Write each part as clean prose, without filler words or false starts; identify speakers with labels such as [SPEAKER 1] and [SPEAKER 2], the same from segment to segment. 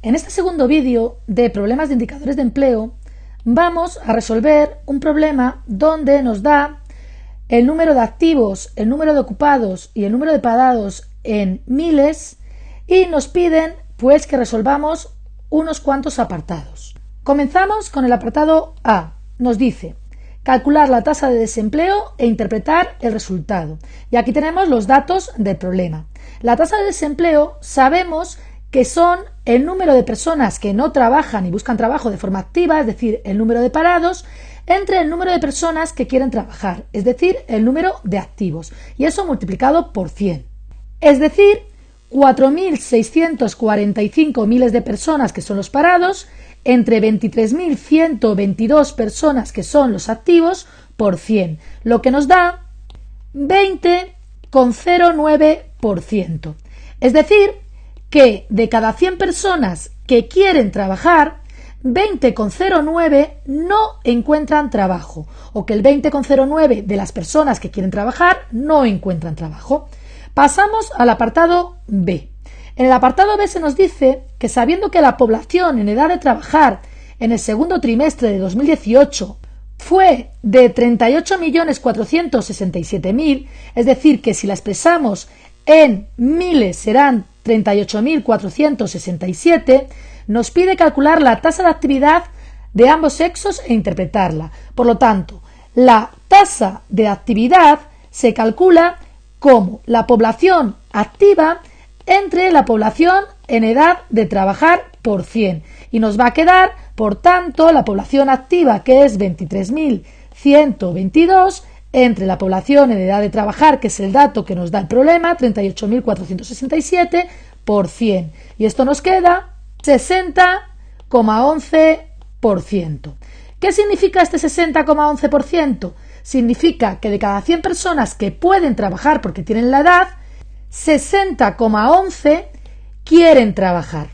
[SPEAKER 1] En este segundo vídeo de problemas de indicadores de empleo vamos a resolver un problema donde nos da el número de activos, el número de ocupados y el número de parados en miles y nos piden pues que resolvamos unos cuantos apartados. Comenzamos con el apartado A. Nos dice calcular la tasa de desempleo e interpretar el resultado. Y aquí tenemos los datos del problema. La tasa de desempleo sabemos que son el número de personas que no trabajan y buscan trabajo de forma activa, es decir, el número de parados, entre el número de personas que quieren trabajar, es decir, el número de activos, y eso multiplicado por 100. Es decir, 4.645 miles de personas que son los parados, entre 23.122 personas que son los activos, por 100, lo que nos da 20,09%. Es decir, que de cada 100 personas que quieren trabajar, 20,09 no encuentran trabajo, o que el 20,09 de las personas que quieren trabajar no encuentran trabajo. Pasamos al apartado B. En el apartado B se nos dice que sabiendo que la población en edad de trabajar en el segundo trimestre de 2018 fue de 38.467.000, es decir, que si la expresamos en miles serán 38.467, nos pide calcular la tasa de actividad de ambos sexos e interpretarla. Por lo tanto, la tasa de actividad se calcula como la población activa entre la población en edad de trabajar por 100. Y nos va a quedar, por tanto, la población activa, que es 23.122, entre la población en edad de trabajar, que es el dato que nos da el problema, 38.467, por 100. Y esto nos queda 60,11%. ¿Qué significa este 60,11%? Significa que de cada 100 personas que pueden trabajar porque tienen la edad, 60,11 quieren trabajar.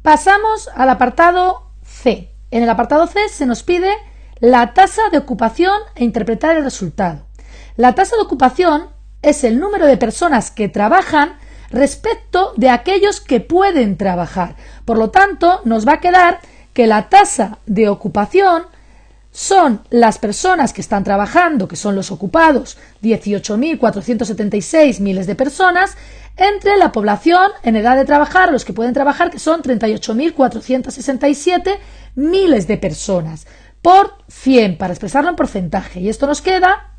[SPEAKER 1] Pasamos al apartado C. En el apartado C se nos pide la tasa de ocupación e interpretar el resultado. La tasa de ocupación es el número de personas que trabajan respecto de aquellos que pueden trabajar. Por lo tanto, nos va a quedar que la tasa de ocupación son las personas que están trabajando, que son los ocupados, 18.476 miles de personas, entre la población en edad de trabajar, los que pueden trabajar, que son 38.467 miles de personas, por 100, para expresarlo en porcentaje. Y esto nos queda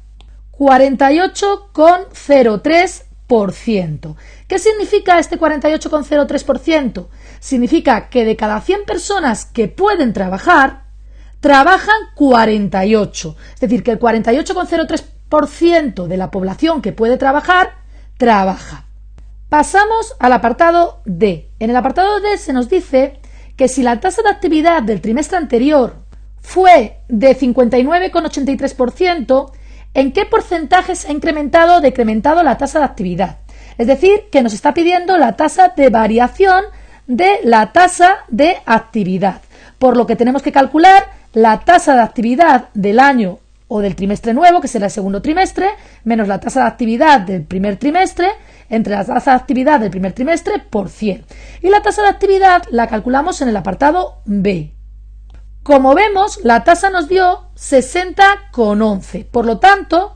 [SPEAKER 1] 48,03%. ¿Qué significa este 48,03%? Significa que de cada 100 personas que pueden trabajar, trabajan 48. Es decir, que el 48,03% de la población que puede trabajar, trabaja. Pasamos al apartado D. En el apartado D se nos dice que si la tasa de actividad del trimestre anterior fue de 59,83%, ¿en qué porcentaje se ha incrementado o decrementado la tasa de actividad? Es decir, que nos está pidiendo la tasa de variación de la tasa de actividad. Por lo que tenemos que calcular la tasa de actividad del año o del trimestre nuevo, que será el segundo trimestre, menos la tasa de actividad del primer trimestre, entre la tasa de actividad del primer trimestre por 100. Y la tasa de actividad la calculamos en el apartado B. Como vemos, la tasa nos dio 60,11. Por lo tanto,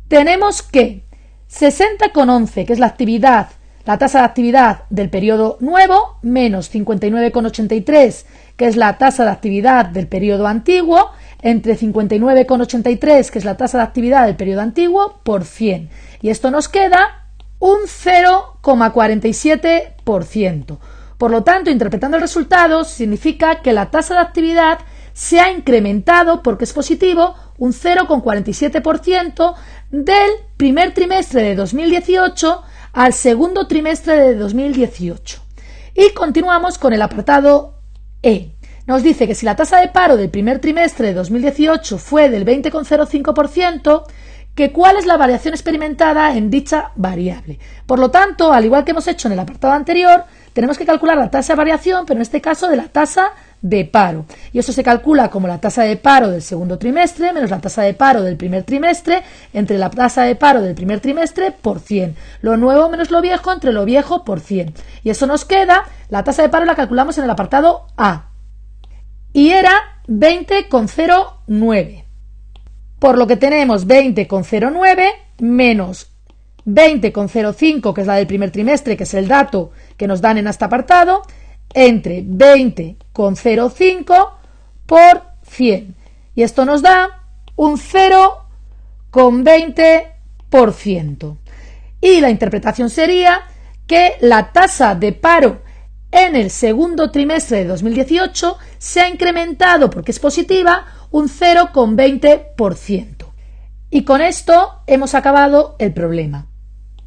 [SPEAKER 1] tenemos que 60,11, que es la actividad, la tasa de actividad del periodo nuevo, menos 59,83, que es la tasa de actividad del periodo antiguo, entre 59,83, que es la tasa de actividad del periodo antiguo, por 100. Y esto nos queda un 0,47%. Por lo tanto, interpretando el resultado, significa que la tasa de actividad se ha incrementado, porque es positivo, un 0,47% del primer trimestre de 2018 al segundo trimestre de 2018. Y continuamos con el apartado E. Nos dice que si la tasa de paro del primer trimestre de 2018 fue del 20,05%, que cuál es la variación experimentada en dicha variable. Por lo tanto, al igual que hemos hecho en el apartado anterior, tenemos que calcular la tasa de variación, pero en este caso de la tasa de paro. Y eso se calcula como la tasa de paro del segundo trimestre menos la tasa de paro del primer trimestre entre la tasa de paro del primer trimestre por 100. Lo nuevo menos lo viejo entre lo viejo por 100. Y eso nos queda, la tasa de paro la calculamos en el apartado A. Y era 20,09. Por lo que tenemos 20,09 menos 20,05, que es la del primer trimestre, que es el dato que nos dan en este apartado, entre 20,05 por 100. Y esto nos da un 0,20%. Y la interpretación sería que la tasa de paro en el segundo trimestre de 2018 se ha incrementado, porque es positiva, un 0,20%. Y con esto hemos acabado el problema.